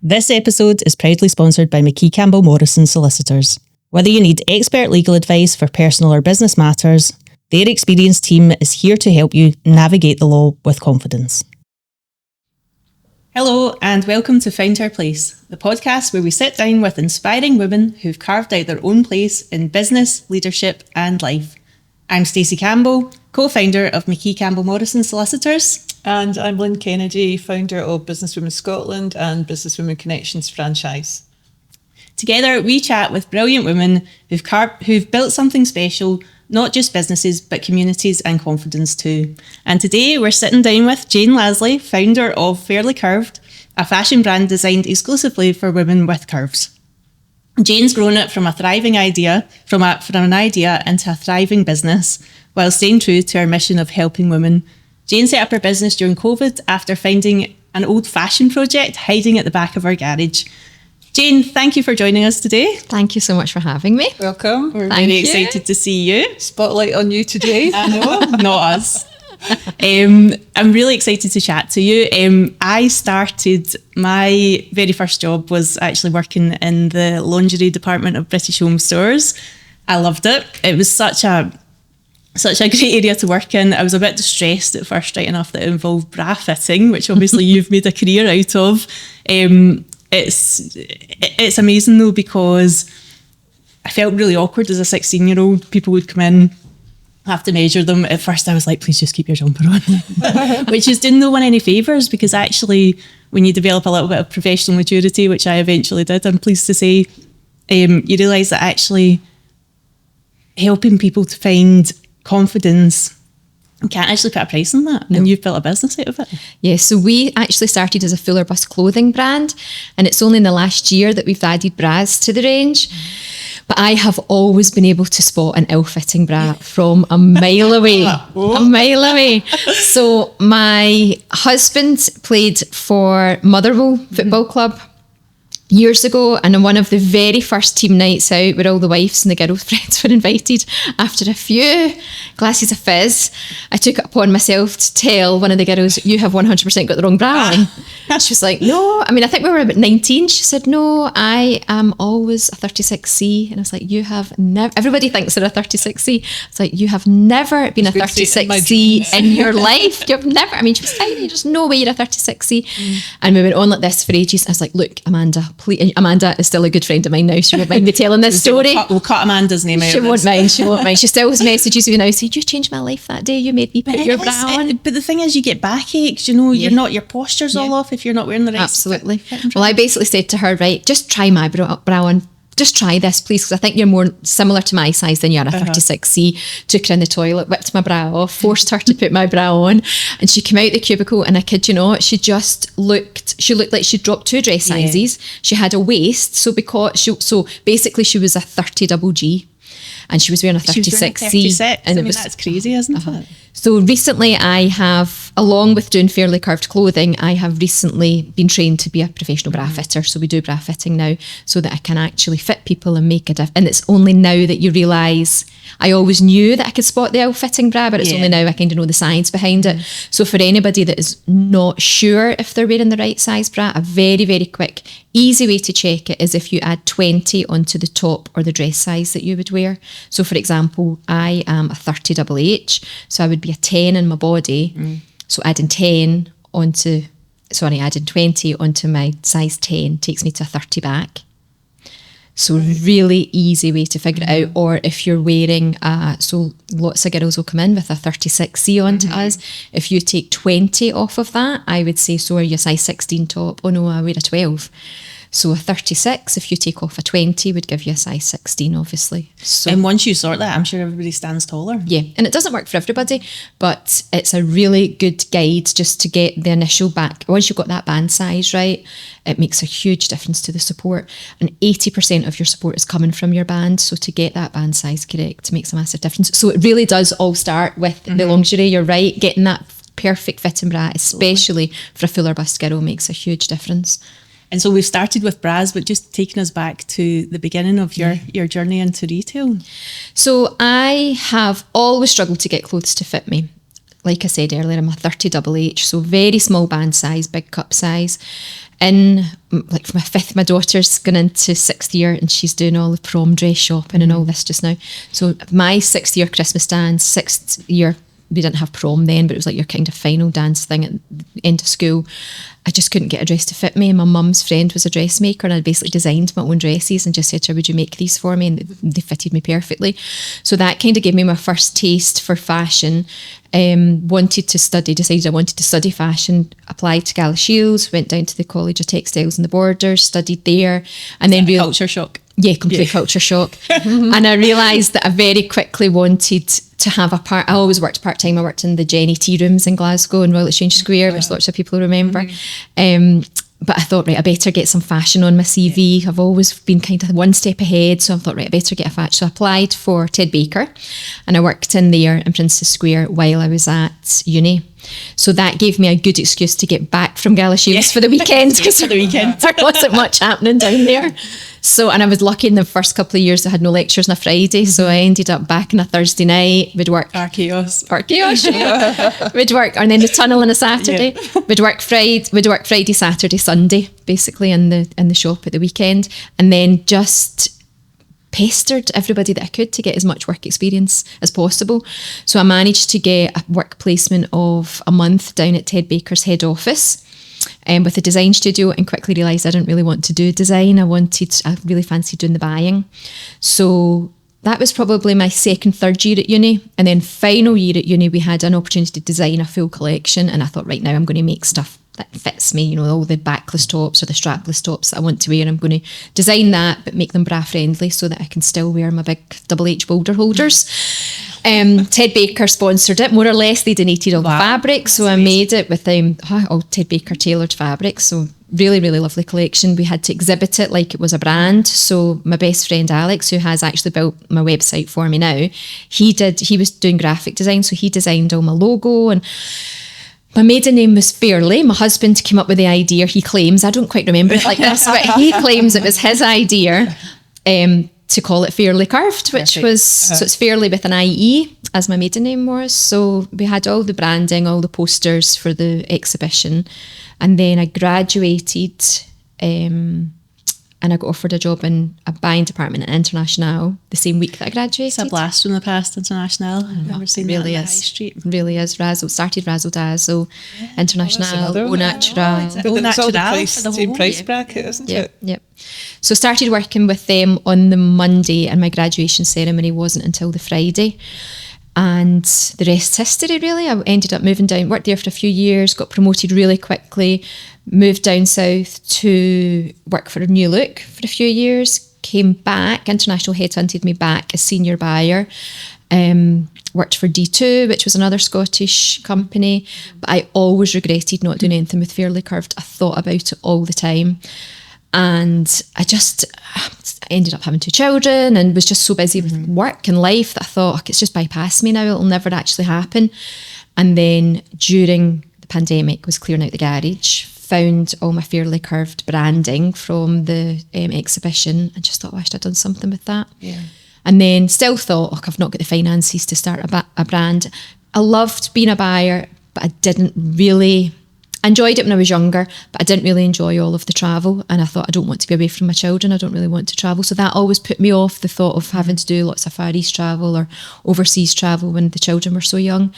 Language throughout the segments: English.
This episode is proudly sponsored by McKee Campbell Morrison Solicitors. Whether you need expert legal advice for personal or business matters, their experienced team is here to help you navigate the law with confidence. Hello and welcome to FoundHer Place, the podcast where we sit down with inspiring women who've carved out their own place in business, leadership and life. I'm Stacey Campbell, co-founder of McKee Campbell Morrison Solicitors. And I'm Lynn Kennedy, founder of Businesswomen Scotland and Businesswomen Connections franchise. Together, we chat with brilliant women who've built something special, not just businesses, but communities and confidence too. And today, we're sitting down with Jayne Lasley, founder of Fairly Curved, a fashion brand designed exclusively for women with curves. Jayne's grown it from a thriving idea, from an idea into a thriving business, while staying true to our mission of helping women. Jayne set up her business during COVID after finding an old fashion project hiding at the back of our garage. Jayne, thank you for joining us today. Thank you so much for having me. Welcome. We're very excited to see you. Spotlight on you today. I know, not us. I'm really excited to chat to you. I started, my very first job was actually working in the lingerie department of British Home Stores. I loved it. It was such a great area to work in. I was a bit distressed at first, right enough, that it involved bra fitting, which obviously you've made a career out of. It's amazing though, because I felt really awkward as a 16-year-old. People would come in, have to measure them. At first I was like, please just keep your jumper on, which is doing no one any favours, because actually when you develop a little bit of professional maturity, which I eventually did, I'm pleased to say, you realise that actually helping people to find confidence, you can't actually put a price on that. No. And you've built a business out of it. Yeah, so we actually started as a fuller bust clothing brand, and it's only in the last year that we've added bras to the range. But I have always been able to spot an ill-fitting bra from a mile away. A mile away. So my husband played for Motherwell Football Club years ago, and on one of the very first team nights out where all the wives and the girls' friends were invited, after a few glasses of fizz, I took it upon myself to tell one of the girls, you have 100% got the wrong bra on. She was like, no, I mean, I think we were about 19. She said, no, I am always a 36C. And I was like, you have never, everybody thinks they're a 36C. It's like, you have never been a 36C in your life. You've never, I mean, she was tiny, there's no way you're a 36C. And we went on like this for ages. I was like, look, Amanda, please. Amanda is still a good friend of mine now. She won't mind me telling this story. We'll cut Amanda's name out. She won't mind. She still messages me now, saying, you changed my life that day. You made me put your bra on. But the thing is, you get backaches, you know, your posture's all off if you're not wearing the right. Absolutely. Well, I basically said to her, right, just try my bra on. Just try this, please, because I think you're more similar to my size than you are a 36C. Took her in the toilet, whipped my bra off, forced her to put my bra on, and she came out the cubicle, and I kid you not, she looked like she'd dropped 2 dress sizes. She had a waist, so basically she was a 30 double G. And she was wearing a 36C. And I mean, that's crazy, isn't it? So recently I have, along with doing Fairly Curved clothing, I have recently been trained to be a professional bra fitter. So we do bra fitting now so that I can actually fit people and make a difference. And it's only now that you realise, I always knew that I could spot the ill-fitting bra, but it's only now I kind of know the science behind it. So for anybody that is not sure if they're wearing the right size bra, a very, very quick, easy way to check it is if you add 20 onto the top or the dress size that you would wear. So for example, I am a 30 double H, so I would be a 10 in my body. So adding 20 onto my size 10 takes me to a 30 back. So really easy way to figure it out. Or if you're wearing, so lots of girls will come in with a 36C onto us. If you take 20 off of that, I would say, so are you a size 16 top? Oh no, I wear a 12. So a 36, if you take off a 20, would give you a size 16, obviously. So, and once you sort that, I'm sure everybody stands taller. Yeah, and it doesn't work for everybody, but it's a really good guide just to get the initial back. Once you've got that band size right, it makes a huge difference to the support. And 80% of your support is coming from your band. So to get that band size correct makes a massive difference. So it really does all start with the lingerie. You're right, getting that perfect fitting bra, especially for a fuller bust girl, makes a huge difference. And so we've started with bras, but just taking us back to the beginning of your journey into retail. So I have always struggled to get clothes to fit me. Like I said earlier, I'm a 30 double H, so very small band size, big cup size. In like for my fifth, my daughter's gone into 6th year and she's doing all the prom dress shopping and all this just now. So my 6th year Christmas dance, 6th year, we didn't have prom then, but it was like your kind of final dance thing at the end of school. I just couldn't get a dress to fit me. And my mum's friend was a dressmaker and I'd basically designed my own dresses and just said to her, would you make these for me? And they fitted me perfectly. So that kind of gave me my first taste for fashion. Decided I wanted to study fashion, applied to Galashiels, went down to the College of Textiles and the Borders, studied there. And then culture shock. Yeah, complete culture shock. And I realised that I very quickly wanted to have I always worked part-time. I worked in the Jayne tea rooms in Glasgow in Royal Exchange Square, which lots of people remember. But I thought, right, I better get some fashion on my CV. I've always been kind of one step ahead. So I thought, right, I better get a fashion. So I applied for Ted Baker and I worked in there in Princess Square while I was at uni. So that gave me a good excuse to get back from Galashiels for the weekend, because there wasn't much happening down there. So, and I was lucky in the first couple of years I had no lectures on a Friday, so I ended up back on a Thursday night. We'd work chaos. We'd work, and then the tunnel on a Saturday. We'd work Friday, Saturday, Sunday, basically in the shop at the weekend, and then just pestered everybody that I could to get as much work experience as possible. So I managed to get a work placement of a month down at Ted Baker's head office with a design studio, and quickly realised I didn't really want to do design. I really fancied doing the buying. So that was probably my second, third year at uni. And then final year at uni, we had an opportunity to design a full collection. And I thought, right now I'm going to make stuff that fits me, all the backless tops or the strapless tops that I want to wear. I'm going to design that, but make them bra friendly so that I can still wear my big double H boulder holders. Ted Baker sponsored it, more or less. They donated all the fabric, so I made it with all Ted Baker tailored fabric. So really, really lovely collection. We had to exhibit it like it was a brand. So my best friend Alex, who has actually built my website for me now, he was doing graphic design, so he designed all my logo. And my maiden name was Fairley. My husband came up with the idea. He claims, I don't quite remember it like this, but he claims it was his idea to call it Fairly Curved, which was, so it's Fairly with an IE, as my maiden name was. So we had all the branding, all the posters for the exhibition. And then I graduated and I got offered a job in a buying department at International the same week that I graduated. It's a blast from the past, International. I've never seen really that in is. the high street. Really is. Started Razzle Dazzle, International, Au Natural. It's all the same price bracket, isn't it? Yep. So started working with them on the Monday, and my graduation ceremony wasn't until the Friday. And the rest's history, really. I ended up moving down, worked there for a few years, got promoted really quickly, moved down south to work for a New Look for a few years, came back, International headhunted me back as senior buyer, worked for D2, which was another Scottish company, but I always regretted not doing anything with Fairly Curved. I thought about it all the time. And I just ended up having 2 children and was just so busy with work and life that I thought, it's just bypassed me now. It'll never actually happen. And then during the pandemic, was clearing out the garage, found all my Fairly Curved branding from the exhibition, and just thought, I wished I'd done something with that. Yeah. And then still thought, I've not got the finances to start a brand. I loved being a buyer, but I didn't really... I enjoyed it when I was younger, but I didn't really enjoy all of the travel. And I thought, I don't want to be away from my children. I don't really want to travel. So that always put me off the thought of having to do lots of Far East travel or overseas travel when the children were so young.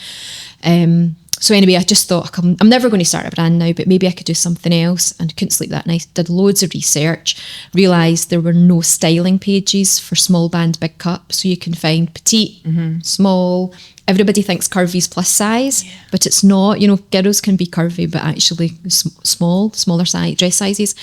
So anyway, I just thought, I'm never going to start a brand now, but maybe I could do something else. And couldn't sleep that night. Did loads of research, realised there were no styling pages for small band, big cup. So you can find petite, small. Everybody thinks curvy is plus size, but it's not. Girls can be curvy, but actually smaller size, dress sizes.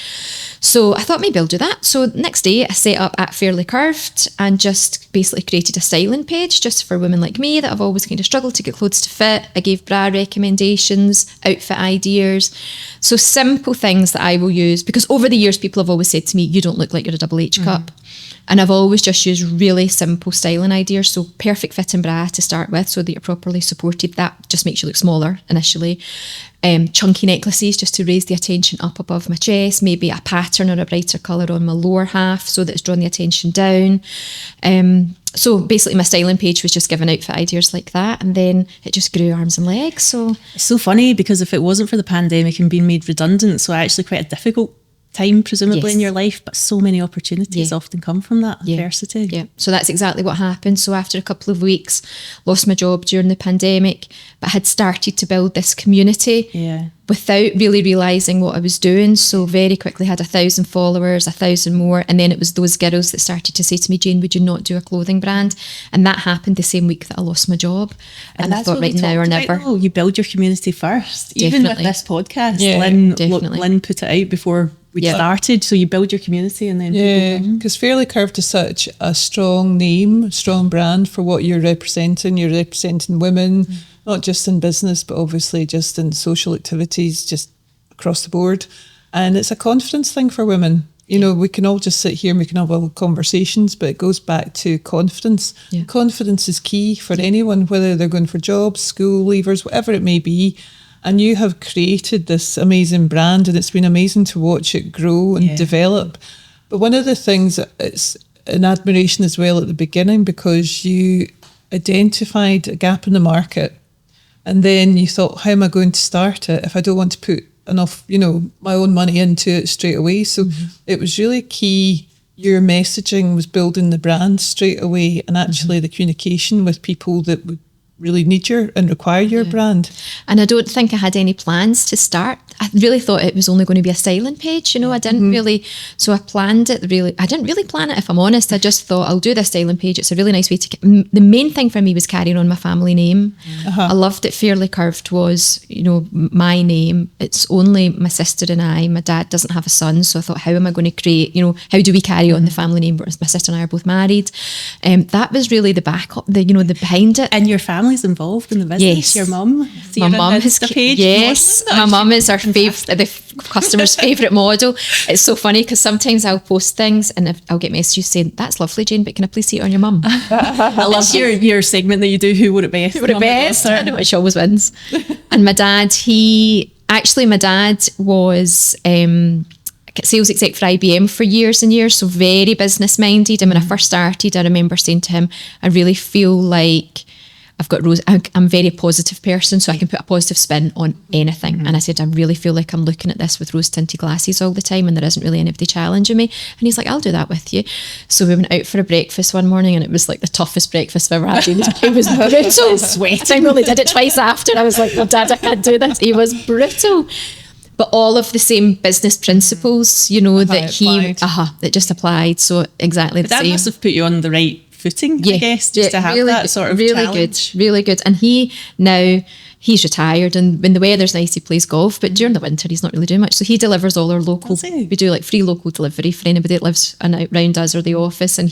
So I thought maybe I'll do that. So next day I set up at Fairly Curved and just basically created a styling page just for women like me that have always kind of struggled to get clothes to fit. I gave bra recommendations, outfit ideas. So simple things that I will use, because over the years people have always said to me, you don't look like you're a double H cup. And I've always just used really simple styling ideas. So perfect fitting bra to start with, so that you're properly supported. That just makes you look smaller initially. Chunky necklaces just to raise the attention up above my chest, maybe a pattern or a brighter colour on my lower half so that it's drawing the attention down. So basically my styling page was just giving outfit ideas like that, and then it just grew arms and legs. So it's so funny because if it wasn't for the pandemic and being made redundant, so actually quite a difficult time presumably in your life, but so many opportunities often come from that adversity. Yeah, so that's exactly what happened. So after a couple of weeks, lost my job during the pandemic, but had started to build this community without really realising what I was doing. So very quickly had 1,000 followers, 1,000 more, and then it was those girls that started to say to me, Jayne, would you not do a clothing brand? And that happened the same week that I lost my job. And I thought, right now or never. Oh, you build your community first. Definitely. Even with this podcast, Lynn put it out before we started, so you build your community and then because Fairly Curved is such a strong name, strong brand for what you're representing. You're representing women, not just in business, but obviously just in social activities, just across the board. And it's a confidence thing for women. You know, we can all just sit here and we can have all conversations, but it goes back to confidence. Confidence is key for anyone, whether they're going for jobs, school leavers, whatever it may be. And you have created this amazing brand, and it's been amazing to watch it grow and develop. But one of the things, it's an admiration as well at the beginning, because you identified a gap in the market, and then you thought, how am I going to start it if I don't want to put enough, my own money into it straight away? So it was really key. Your messaging was building the brand straight away, and actually the communication with people that would really need and require your brand. And I don't think I had any plans to start. I really thought it was only going to be a styling page, I didn't really, so I planned it really, I didn't really plan it, if I'm honest. I just thought I'll do this styling page. It's a really nice way to the main thing for me was carrying on my family name. I loved that Fairly Curved was, my name. It's only my sister and I. My dad doesn't have a son, so I thought, how am I going to create, how do we carry on the family name? Whereas my sister and I are both married. That was really the backup, the behind it. And your family's involved in the business. Yes. Your mum. My mum has page. Yes, my mum is our the customer's favourite model. It's so funny because sometimes I'll post things and I'll get messages saying, "That's lovely, Jayne, but can I please see it on your mum?" I love your segment that you do. Who would it best? Who would it best? I know, which always wins. And my dad was sales exec for IBM for years and years, so very business minded. And when I first started, I remember saying to him, I really feel like I've got Rose, I'm a very positive person, so I can put a positive spin on anything. And I said, I really feel like I'm looking at this with rose tinted glasses all the time and there isn't really anybody challenging me. And he's like, I'll do that with you. So we went out for a breakfast one morning and it was like the toughest breakfast I've ever had. It was brutal. Sweating. I only did it twice after. I was like, well, Dad, I can't do this. He was brutal. But all of the same business principles, that just applied. So exactly the same. That must have put you on the right footing, I guess, just to have really that sort of challenge. Really good. And he's retired, and when the weather's nice, he plays golf, but during the winter, he's not really doing much. So he delivers all our local, we do like free local delivery for anybody that lives around us or the office, and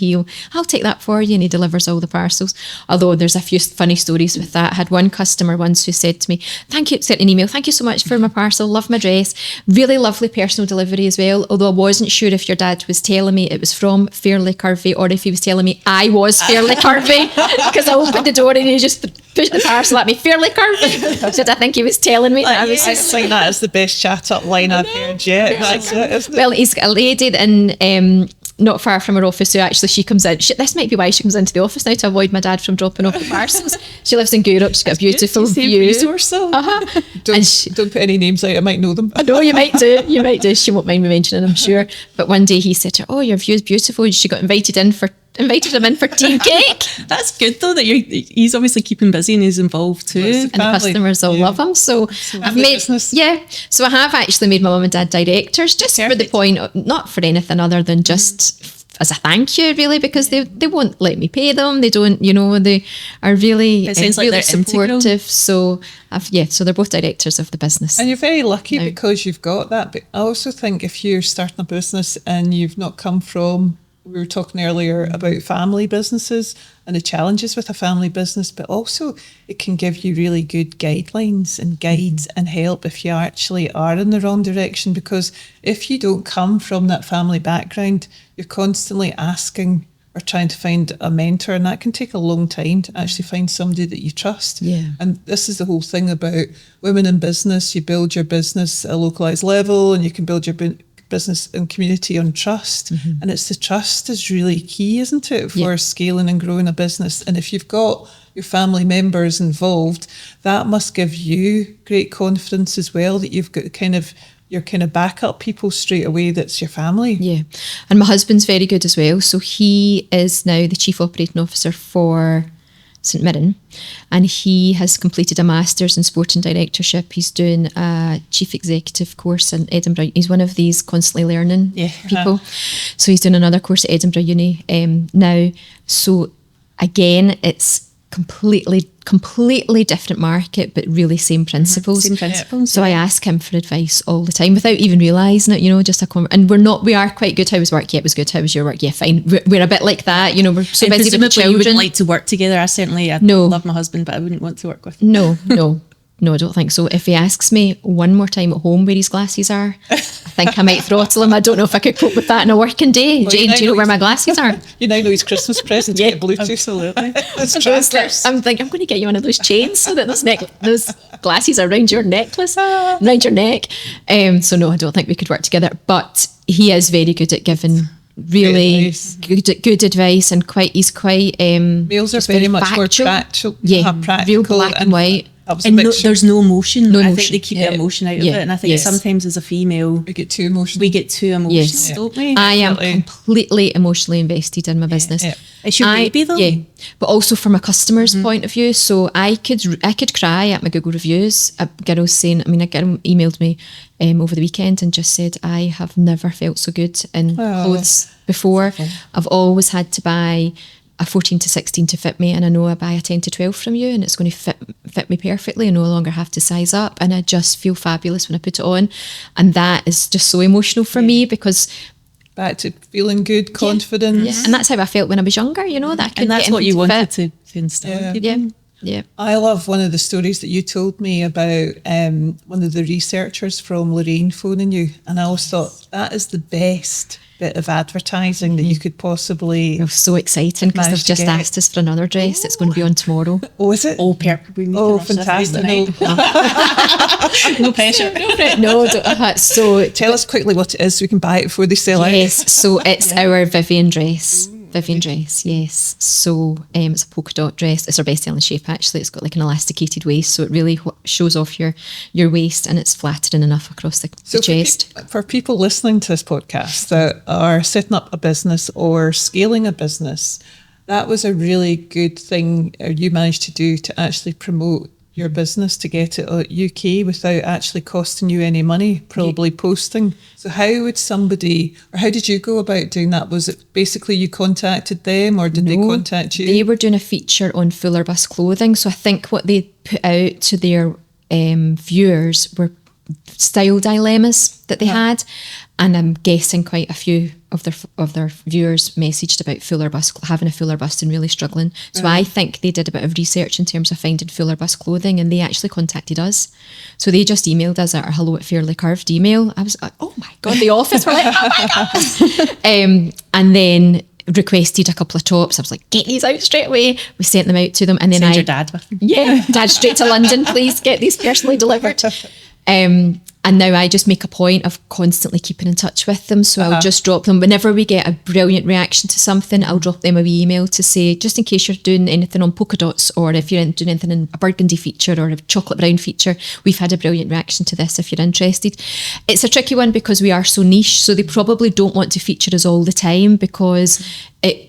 I'll take that for you, and he delivers all the parcels. Although there's a few funny stories with that. I had one customer once who said to me, sent an email, thank you so much for my parcel, love my dress, really lovely personal delivery as well, although I wasn't sure if your dad was telling me it was from Fairly Curvy or if he was telling me I was Fairly Curvy, because I opened the door and he just pushed the parcel at me, Fairly Curvy. I think he was telling me that. I think that is the best chat up line I've heard yet. That's it, isn't it? Well, he's got a lady in not far from her office who actually she comes in. This might be why she comes into the office now, to avoid my dad from dropping off the parcels. She lives in Europe. She's got a beautiful view. Resource, though. Don't put any names out. I might know them. I know you might do. She won't mind me mentioning, I'm sure. But one day he said to her, "Oh, your view is beautiful." She got invited him in for tea and cake. That's good though, that he's obviously keeping busy and he's involved too. And the customers all love him. So I've made so I have actually made my mum and dad directors, just for the point of, not for anything other than just as a thank you, really, because they won't let me pay them. They don't, they are really, it sounds like really they're supportive. Integral. So so they're both directors of the business. And you're very lucky because you've got that. But I also think if you're starting a business and you've not come from we were talking earlier about family businesses and the challenges with a family business, but also it can give you really good guidelines and guides and help if you actually are in the wrong direction. Because if you don't come from that family background, you're constantly asking or trying to find a mentor, and that can take a long time to actually find somebody that you trust. Yeah. And this is the whole thing about women in business. You build your business at a localized level, and you can build your business and community on trust. And it's the trust is really key, isn't it, for scaling and growing a business. And if you've got your family members involved, that must give you great confidence as well, that you've got your kind of backup people straight away that's your family. Yeah. And my husband's very good as well. So he is now the Chief Operating Officer for St Mirren, and he has completed a Master's in Sport and Directorship. He's doing a Chief Executive course in Edinburgh. He's one of these constantly learning people. So he's doing another course at Edinburgh Uni now. So again, it's completely different market, but really same principles. Same principles. So I ask him for advice all the time without even realising it, and we are quite good. How was work? Yeah, it was good. How was your work? Yeah, fine. We're a bit like that, we're so and busy with the children. You wouldn't like to work together. I love my husband, but I wouldn't want to work with him. No, I don't think so. If he asks me one more time at home where his glasses are, I think I might throttle him. I don't know if I could cope with that in a working day. Well, Jane, do you know where my glasses are? You now know his Christmas present. Yeah, get Bluetooth. Absolutely. I'm thinking, I'm going to get you one of those chains so that those glasses are around your necklace, around your neck. So no, I don't think we could work together. But he is very good at giving really good advice, and he's quite males are very much factual. more practical, practical, real black and white. And there's no emotion. No I emotion. think they keep the emotion out of it, and I think sometimes as a female we get too emotional. Yes. Don't we? I am completely emotionally invested in my business. It's your baby though. Yeah, but also from a customer's point of view. So I could cry at my Google reviews. A girl emailed me over the weekend and just said, I have never felt so good in clothes before. I've always had to buy a 14 to 16 to fit me, and I know I buy a 10 to 12 from you and it's going to fit me perfectly. I no longer have to size up, and I just feel fabulous when I put it on. And that is just so emotional for me, because back to feeling good, confidence. Yeah. And that's how I felt when I was younger, that I couldn't and that's get what you wanted fit. to instill. Yeah. I love one of the stories that you told me about one of the researchers from Lorraine phoning you, and I always thought that is the best bit of advertising that you could possibly. It was so exciting because they've just asked us for another dress. It's going to be on tomorrow. Oh, is it? Oh, perfect. Oh, fantastic. No pressure. So tell us quickly what it is so we can buy it before they sell out. Yes, so it's our Vivian dress. Vivian dress, yes. So it's a polka dot dress. It's our best-selling shape, actually. It's got like an elasticated waist, so it really shows off your waist, and it's flattering enough across the chest. For people listening to this podcast that are setting up a business or scaling a business, that was a really good thing you managed to do, to actually promote your business, to get it out UK without actually costing you any money, probably posting. So how did you go about doing that? Was it basically you contacted them, or did they contact you? They were doing a feature on Fuller Bus clothing. So I think what they put out to their viewers were style dilemmas that they had, and I'm guessing quite a few of their viewers messaged about having a fuller bust and really struggling. So I think they did a bit of research in terms of finding fuller bust clothing, and they actually contacted us. So they just emailed us at our hello@fairlycurved email. I was like, oh my God, the office were like, oh my God. And then requested a couple of tops. I was like, get these out straight away. We sent them out to them, and then Send your dad with them. Yeah, Dad, straight to London, please get these personally delivered. And now I just make a point of constantly keeping in touch with them. So I'll just drop them. Whenever we get a brilliant reaction to something, I'll drop them a wee email to say, just in case you're doing anything on polka dots, or if you're doing anything in a burgundy feature or a chocolate brown feature, we've had a brilliant reaction to this if you're interested. It's a tricky one because we are so niche. So they probably don't want to feature us all the time, because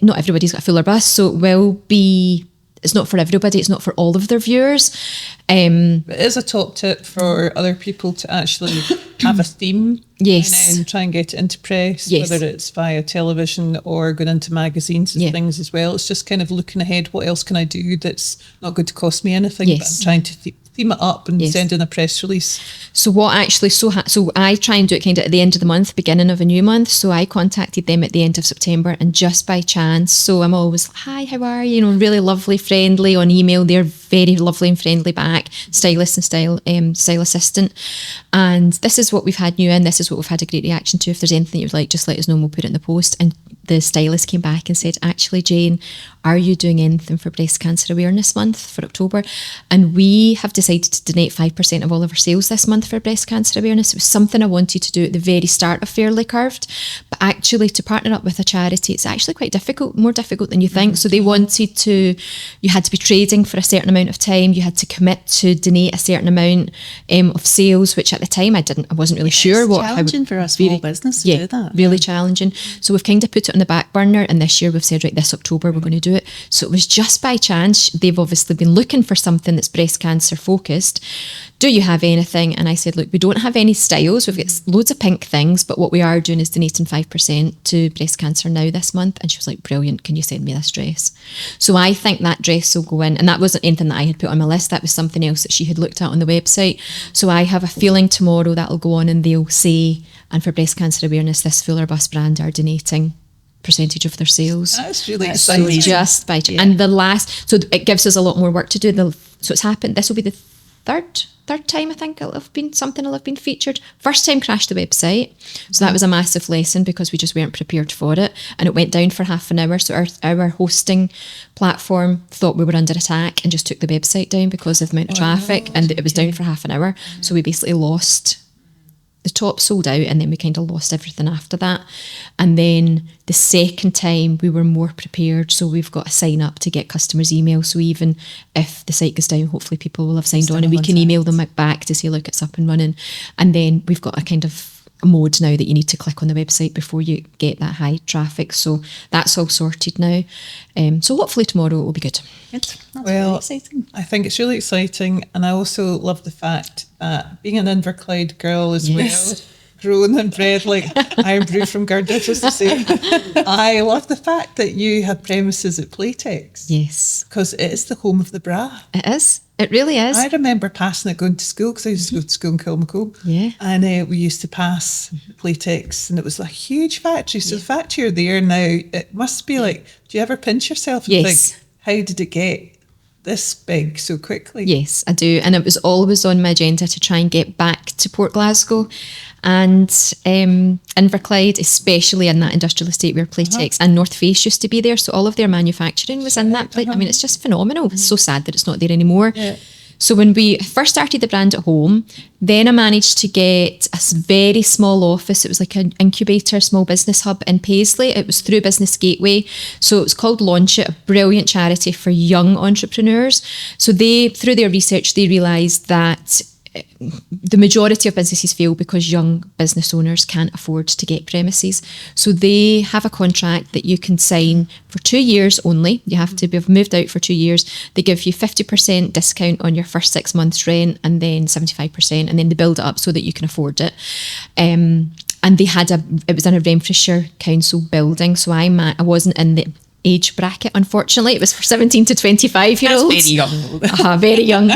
not everybody's got a fuller bust. So it will be... It's not for everybody. It's not for all of their viewers. It is a top tip for other people to actually have a theme. Yes. And then try and get it into press, yes. whether it's via television or going into magazines and things as well. It's just kind of looking ahead. What else can I do that's not going to cost me anything? Yes. But I'm trying to team it up and send in a press release? So what actually, so I try and do it kind of at the end of the month, beginning of a new month. So I contacted them at the end of September, and just by chance, so I'm always, hi, how are you? You know, really lovely, friendly on email. They're very lovely and friendly back, stylist and style assistant. And this is what we've had new in, this is what we've had a great reaction to. If there's anything you'd like, just let us know and we'll put it in the post. And the stylist came back and said, actually, Jayne, are you doing anything for Breast Cancer Awareness Month for October? And we have decided to donate 5% of all of our sales this month for breast cancer awareness. It was something I wanted to do at the very start of Fairly Curved, but actually to partner up with a charity, it's actually quite difficult, more difficult than you think. So they wanted to, you had to be trading for a certain amount of time, you had to commit to donate a certain amount of sales, which at the time I wasn't really sure what. It's challenging for a small business to do that. Really challenging. So we've kind of put it on the back burner, and this year we've said, right, this October we're going to do it. So it was just by chance. They've obviously been looking for something that's breast cancer focused. Do you have anything? And I said, look, we don't have any styles. We've got loads of pink things, but what we are doing is donating 5% to Breast Cancer Now this month. And she was like, brilliant, can you send me this dress? So I think that dress will go in. And that wasn't anything that I had put on my list. That was something else that she had looked at on the website. So I have a feeling tomorrow that'll go on and they'll say, and for breast cancer awareness, this Fuller Bus brand are donating percentage of their sales. That's really exciting. So just by and the last, so it gives us a lot more work to do. So it's happened. This will be the third time I think it'll have been featured. First time crashed the website, so that was a massive lesson because we just weren't prepared for it, and it went down for half an hour. So our hosting platform thought we were under attack and just took the website down because of the amount of traffic, and it was down for half an hour. So we basically lost. The top sold out, and then we kind of lost everything after that. And then the second time we were more prepared, so we've got a sign up to get customers' email. So even if the site goes down, hopefully people will have signed on and we can email them back to say, look, it's up and running. And then we've got a kind of a mode now that you need to click on the website before you get that high traffic. So that's all sorted now. So hopefully tomorrow it will be good. That's well, really exciting. I think it's really exciting, and I also love the fact that being an Inverclyde girl as well, grown and bred like Iron Brew from Gardner, just to say, I love the fact that you have premises at Playtex. Yes. Because it is the home of the bra. It is. It really is. I remember passing it going to school, because I used to go to school in Kilmacombe. Yeah. And we used to pass Playtex, and it was a huge factory. So the fact you're there now, it must be like, do you ever pinch yourself and think, how did it get this big so quickly? Yes, I do. And it was always on my agenda to try and get back to Port Glasgow and Inverclyde, especially in that industrial estate where Playtex and North Face used to be there. So all of their manufacturing was in that place. I mean, it's just phenomenal. It's so sad that it's not there anymore. Yeah. So when we first started the brand at home, then I managed to get a very small office. It was like an incubator, small business hub in Paisley. It was through Business Gateway. So it was called Launch It, a brilliant charity for young entrepreneurs. So they, through their research, they realised that the majority of businesses fail because young business owners can't afford to get premises. So they have a contract that you can sign for 2 years only. You have to have moved out for 2 years. They give you 50% discount on your first 6 months rent, and then 75%, and then they build it up so that you can afford it. And they had it was in a Renfrewshire Council building. So I wasn't in the age bracket, unfortunately. It was for 17 to 25 year olds. That's very young. Very young.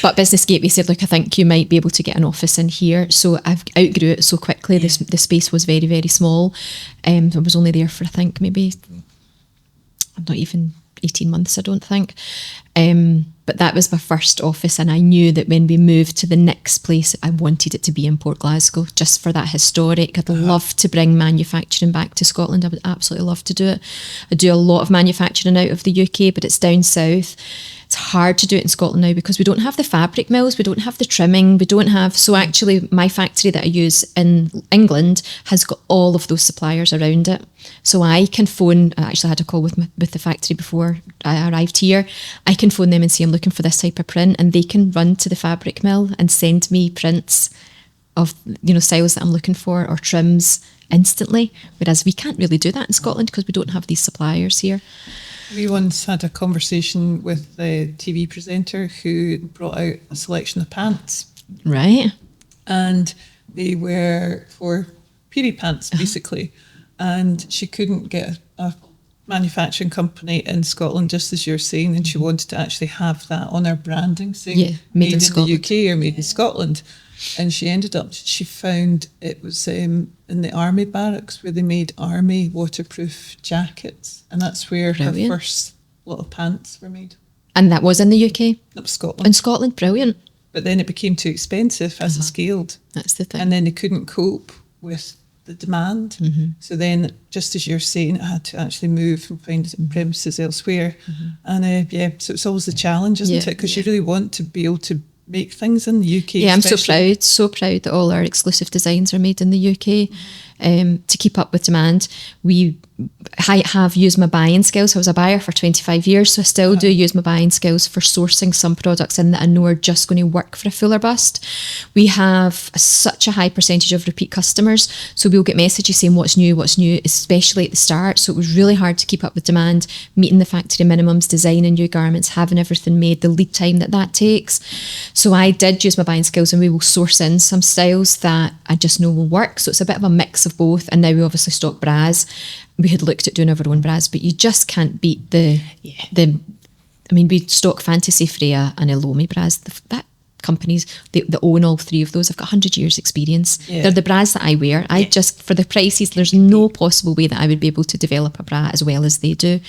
But Business Gateway said, look, I think you might be able to get an office in here. So I've outgrew it so quickly. The space was very, very small. I was only there for, I think, maybe not even 18 months, I don't think. But that was my first office, and I knew that when we moved to the next place, I wanted it to be in Port Glasgow, just for that historic. I'd love to bring manufacturing back to Scotland. I would absolutely love to do it. I do a lot of manufacturing out of the UK, but it's down south. It's hard to do it in Scotland now because we don't have the fabric mills, we don't have the trimming, we don't have... So actually, my factory that I use in England has got all of those suppliers around it. So I can phone... I actually had a call with the factory before I arrived here. I can phone them and say, I'm looking for this type of print, and they can run to the fabric mill and send me prints of, styles that I'm looking for, or trims instantly. Whereas we can't really do that in Scotland because we don't have these suppliers here. We once had a conversation with the TV presenter who brought out a selection of pants. Right. And they were for period pants, basically. And she couldn't get a manufacturing company in Scotland, just as you're saying, and she wanted to actually have that on her branding, saying made in the UK or made in Scotland. And she found it was in the army barracks where they made army waterproof jackets, and that's where her first lot of pants were made. And that was in the UK? That was Scotland. In Scotland, brilliant. But then it became too expensive as it scaled. That's the thing. And then they couldn't cope with the demand. So then, just as you're saying, it had to actually move and find premises elsewhere. And so it's always the challenge, isn't it? Because you really want to be able to make things in the UK. Yeah, especially. I'm so proud that all our exclusive designs are made in the UK. To keep up with demand, I have used my buying skills. I was a buyer for 25 years, so I still do use my buying skills for sourcing some products in that I know are just going to work for a fuller bust. We have such a high percentage of repeat customers, so we'll get messages saying what's new, especially at the start. So it was really hard to keep up with demand, meeting the factory minimums, designing new garments, having everything made, the lead time that takes. So I did use my buying skills, and we will source in some styles that I just know will work. So it's a bit of a mix of both. And now we obviously stock bras. We had looked at doing our own bras, but you just can't beat the. I mean, we stock Fantasy, Freya, and Elomi bras. That companies, they own all three of those. I've got 100 years experience. They're the bras that I wear. I just, for the prices, there's no possible way that I would be able to develop a bra as well as they do.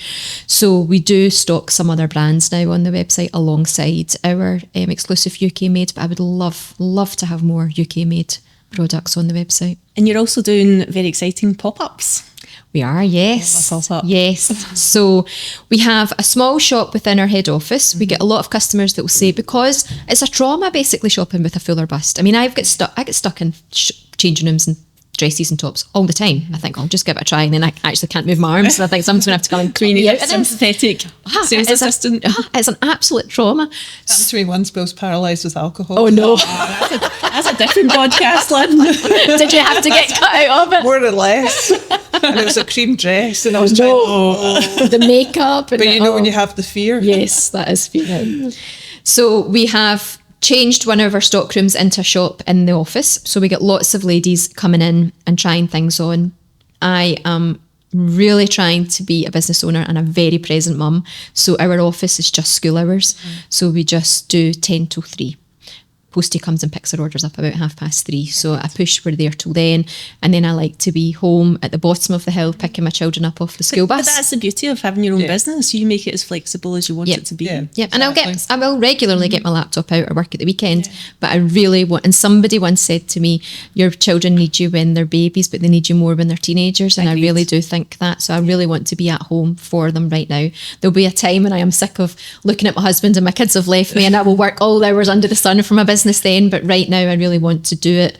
So we do stock some other brands now on the website alongside our exclusive UK made, but I would love to have more UK made products on the website. And you're also doing very exciting pop-ups. We are, yes. Yes. So we have a small shop within our head office. We get a lot of customers that will say, because it's a trauma basically shopping with a fuller bust. I mean, I get stuck in changing rooms and dresses and tops all the time. I think I'll just give it a try, and then I actually can't move my arms, so I think someone's going to have to come and clean me out. Sympathetic sales assistant. It's an absolute trauma. Happened to me once, but I was paralysed with alcohol. Oh no. That's a different podcast, Lynn. Did you have to get cut out of it? More or less. And it was a cream dress, and I was trying the makeup. But you know when you have the fear. Yes, that is fear. So we have changed one of our stock rooms into a shop in the office. So we get lots of ladies coming in and trying things on. I am really trying to be a business owner and a very present mum. So our office is just school hours. So we just do 10 till 3. Postie comes and picks her orders up about 3:30. So I push, we're there till then. And then I like to be home at the bottom of the hill picking my children up off the school bus. But that's the beauty of having your own business. You make it as flexible as you want it to be. Yeah, and I will regularly get my laptop out or work at the weekend. But I really want, and somebody once said to me, your children need you when they're babies, but they need you more when they're teenagers. And I really do think that. So I really want to be at home for them right now. There'll be a time when I am sick of looking at my husband and my kids have left me, and I will work all hours under the sun for my business then, but right now I really want to do it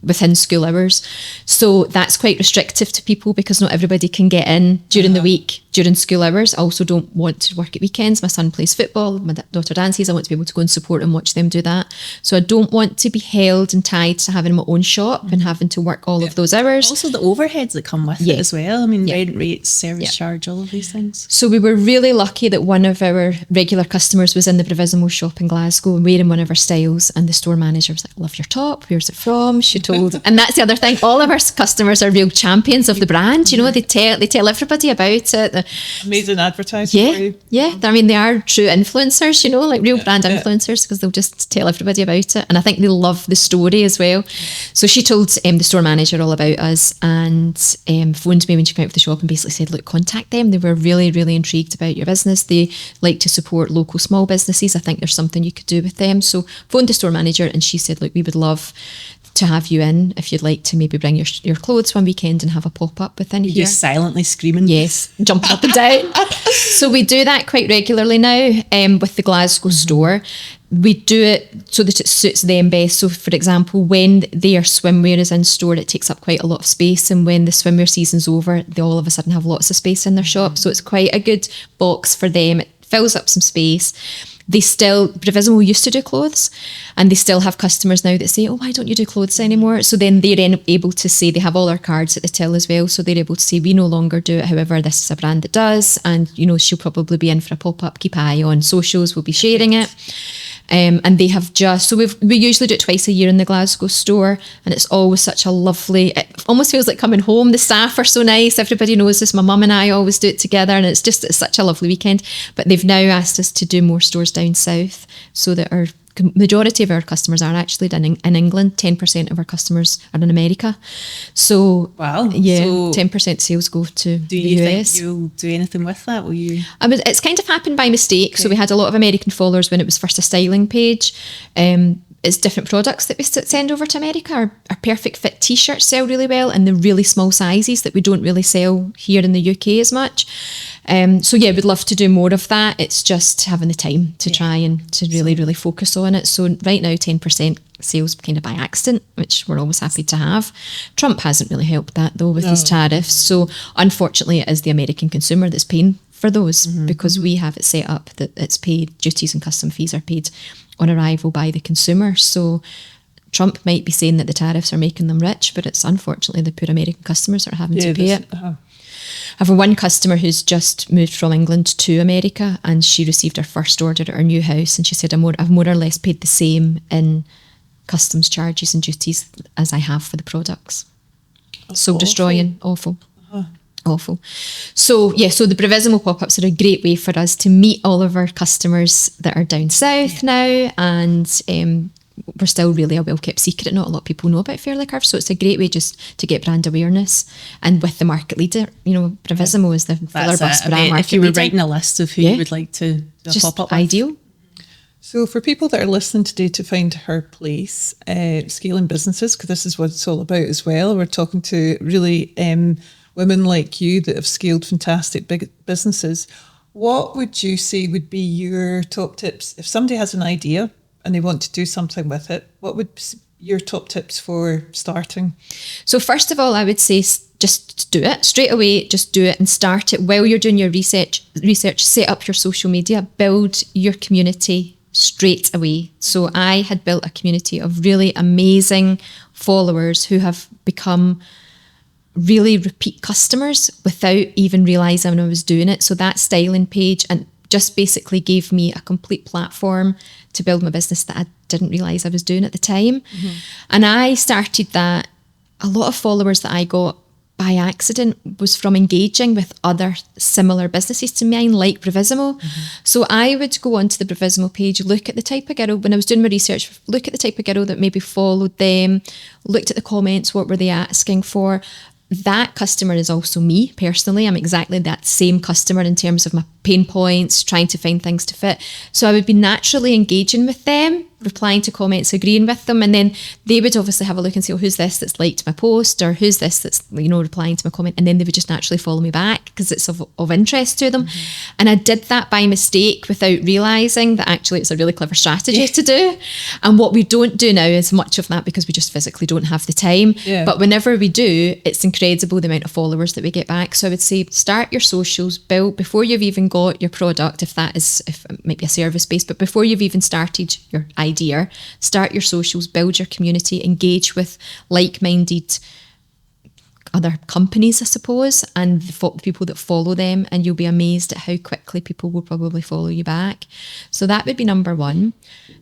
within school hours. So that's quite restrictive to people because not everybody can get in during the week, during school hours. I also don't want to work at weekends. My son plays football, my daughter dances. I want to be able to go and support and watch them do that. So I don't want to be held and tied to having my own shop and having to work all of those hours. Also the overheads that come with it as well. I mean, rent rates, service charge, all of these things. So we were really lucky that one of our regular customers was in the Provisional shop in Glasgow and wearing one of our styles, and the store manager was like, love your top, where's it from? She told, and that's the other thing, all of our customers are real champions of the brand, you know, they tell everybody about it. Amazing advertising for you. Yeah, I mean, they are true influencers, you know, like real brand influencers, because they'll just tell everybody about it, and I think they love the story as well. So she told the store manager all about us and phoned me when she came out of the shop and basically said, look, contact them. They were really, really intrigued about your business. They like to support local small businesses. I think there's something you could do with them. So phoned the store manager and she said, look, we would love to have you in if you'd like to maybe bring your clothes one weekend and have a pop-up within here. You're silently screaming. Yes, jumping up and down. So we do that quite regularly now with the Glasgow store. We do it so that it suits them best. So for example, when their swimwear is in store, it takes up quite a lot of space, and when the swimwear season's over, they all of a sudden have lots of space in their shop. So it's quite a good box for them. It fills up some space. They still, Provisional used to do clothes, and they still have customers now that say, oh, why don't you do clothes anymore? So then they're able to say, they have all our cards at the till as well, so they're able to say, we no longer do it, however, this is a brand that does, and, you know, she'll probably be in for a pop-up, keep an eye on socials, we'll be sharing it. And they have just, so we usually do it twice a year in the Glasgow store, and it's always such a lovely, it almost feels like coming home. The staff are so nice. Everybody knows this. My mum and I always do it together, and it's such a lovely weekend. But they've now asked us to do more stores down south, so that our majority of our customers are actually in England. 10% of our customers are in America. So wow, yeah, so 10% sales go to do the you US. think you'll do anything with that? Will you? It's kind of happened by mistake. Okay. So we had a lot of American followers when it was first a styling page. It's different products that we send over to America. Our perfect fit t-shirts sell really well, and the really small sizes that we don't really sell here in the UK as much. So yeah, we'd love to do more of that. It's just having the time to try and to really focus on it. So right now, 10% sales kind of by accident, which we're always happy to have. Trump hasn't really helped that though with his tariffs. So unfortunately, it is the American consumer that's paying for those, because we have it set up that it's paid, duties and custom fees are paid on arrival by the consumer. So Trump might be saying that the tariffs are making them rich, but it's unfortunately the poor American customers that are having to pay it. I have one customer who's just moved from England to America, and she received her first order at her new house, and she said, I've more or less paid the same in customs charges and duties as I have for the products. That's so awful. Destroying, awful. Awful. So yeah, so the Bravissimo pop-ups are a great way for us to meet all of our customers that are down south now, and we're still really a well-kept secret. Not a lot of people know about Fairly Curved, so it's a great way just to get brand awareness. And with the market leader, Bravissimo is the filler bus brand market if you were leader. writing a list of who you would like to do a pop-up with. Ideal. So for people that are listening today to find her place, scaling businesses, because this is what it's all about as well. We're talking to really women like you that have scaled fantastic big businesses. What would you say would be your top tips? If somebody has an idea and they want to do something with it, what would be your top tips for starting? So first of all, I would say just do it straight away. Just do it and start it while you're doing your research. Set up your social media, build your community straight away. So I had built a community of really amazing followers who have become really repeat customers without even realising I was doing it. So that styling page and just basically gave me a complete platform to build my business that I didn't realise I was doing at the time. And I started that. A lot of followers that I got by accident was from engaging with other similar businesses to mine, like Bravissimo. So I would go onto the Bravissimo page, look at the type of girl, when I was doing my research, look at the type of girl that maybe followed them, looked at the comments, what were they asking for. That customer is also me personally. I'm exactly that same customer in terms of my pain points, trying to find things to fit. So I would be naturally engaging with them, replying to comments, agreeing with them, and then they would obviously have a look and say, oh, who's this that's liked my post, or who's this that's replying to my comment, and then they would just naturally follow me back because it's of interest to them. And I did that by mistake without realising that actually it's a really clever strategy to do. And what we don't do now is much of that because we just physically don't have the time. But whenever we do, it's incredible the amount of followers that we get back. So I would say start your socials, build before you've even got your product, if it might be a service based, but before you've even started your idea, start your socials, build your community, engage with like-minded other companies, I suppose, and the people that follow them, and you'll be amazed at how quickly people will probably follow you back. So that would be number one.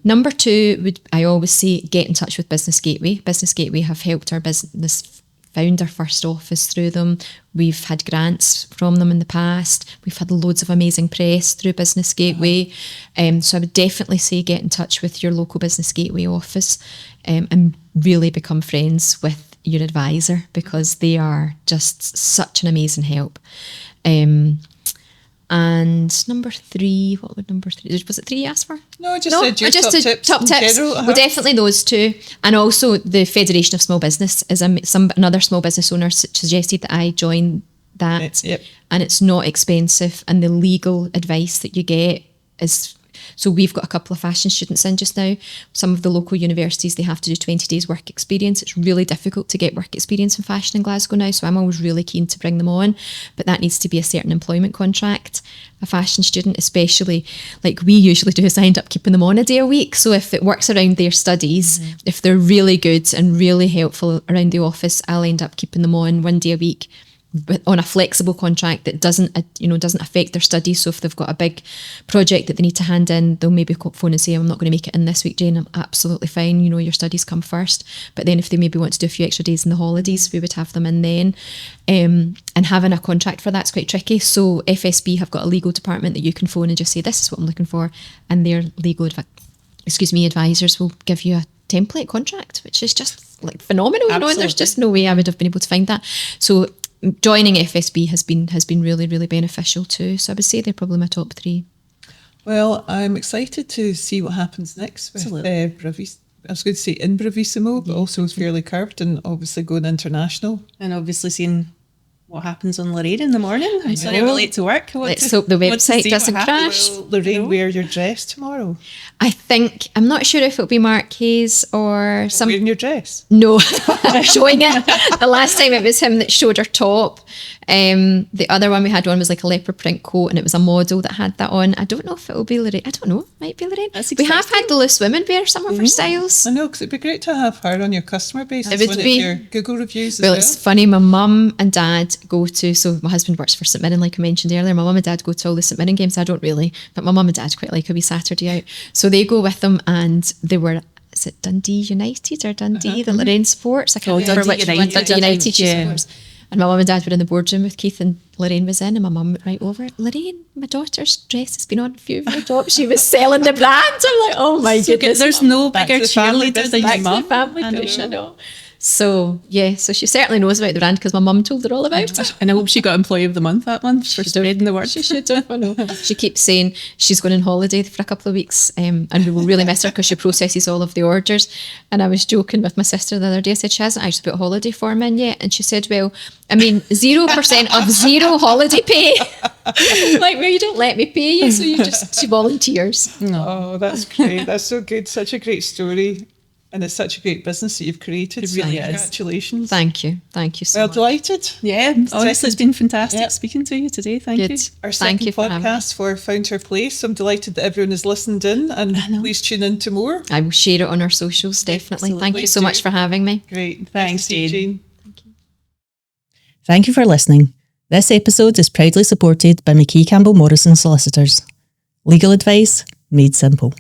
Number two, I always say, get in touch with Business Gateway. Business Gateway have helped our business found our first office through them. We've had grants from them in the past. We've had loads of amazing press through Business Gateway. So I would definitely say get in touch with your local Business Gateway office and really become friends with your advisor, because they are just such an amazing help. And number three, what would number three? Was it three you asked for? No, I just said your top tips. Top tips. Well, definitely those two. And also the Federation of Small Business is another small business owner suggested that I join that. And it's not expensive. And the legal advice that you get is... So we've got a couple of fashion students in just now. Some of the local universities, they have to do 20 days work experience. It's really difficult to get work experience in fashion in Glasgow now, so I'm always really keen to bring them on. But that needs to be a certain employment contract. A fashion student, especially like we usually do, is I end up keeping them on a day a week. So if it works around their studies, if they're really good and really helpful around the office, I'll end up keeping them on one day a week. on a flexible contract that doesn't affect their studies. So if they've got a big project that they need to hand in, they'll maybe phone and say, I'm not going to make it in this week, Jayne. I'm absolutely fine. Your studies come first. But then if they maybe want to do a few extra days in the holidays, we would have them in then. And having a contract for that's quite tricky. So FSB have got a legal department that you can phone and just say, this is what I'm looking for. And their legal advisors will give you a template contract, which is just like phenomenal. And there's just no way I would have been able to find that. So joining FSB has been really, really beneficial too. So I would say they're probably my top 3. Well, I'm excited to see what happens next with Bravissimo. I was going to say in Bravissimo, but also Fairly Curved, and obviously going international. And obviously seeing what happens on Lorraine in the morning. I'm sorry I'm late to work. Let's hope the website doesn't crash. Will Lorraine wear your dress tomorrow? I'm not sure if it'll be Mark Hayes or some. Wearing your dress? No, showing it. The last time it was him that showed her top. The other one we had on was like a leopard print coat, and it was a model that had that on. I don't know if it will be Lorraine. I don't know. Might be Lorraine. We have had the loose women wear some of her styles. I know, because it'd be great to have her on your customer base. It would be. Your Google reviews as well. It's funny. My mum and dad go to. So my husband works for St Mirren, like I mentioned earlier. My mum and dad go to all the St Mirren games. I don't really, but my mum and dad quite like a wee Saturday out. So they go with them, and they were. Is it Dundee United or Dundee? The Lorraine Sports. I can't remember which one. Dundee United she supports. And my mum and dad were in the boardroom with Keith, and Lorraine was in, and my mum went right over. Lorraine, my daughter's dress has been on a few of your tops. She was selling the brand. I'm like, oh my goodness. There's no bigger cheerleader than your mum. Family push, I know. So so she certainly knows about the brand because my mum told her all about it. And I hope she got Employee of the Month that month for spreading the word. She should have. I know. She keeps saying she's going on holiday for a couple of weeks, and we will really miss her because she processes all of the orders. And I was joking with my sister the other day. I said she hasn't actually put a holiday form in yet, and she said, well, I mean, 0% of zero holiday pay. Like, well, you don't let me pay you, so she volunteers. No. Oh, that's great. That's so good. Such a great story. And it's such a great business that you've created. It really is. Congratulations. Thank you. Thank you so much. Delighted. Yeah, honestly, it's been fantastic speaking to you today. Thank you. Our second podcast for FoundHer Place. I'm delighted that everyone has listened in, and please tune in to more. I will share it on our socials, definitely. Absolutely. Thank you so much for having me. Great. Thanks, Jayne. Thank you. Thank you for listening. This episode is proudly supported by McKee Campbell Morrison Solicitors. Legal advice made simple.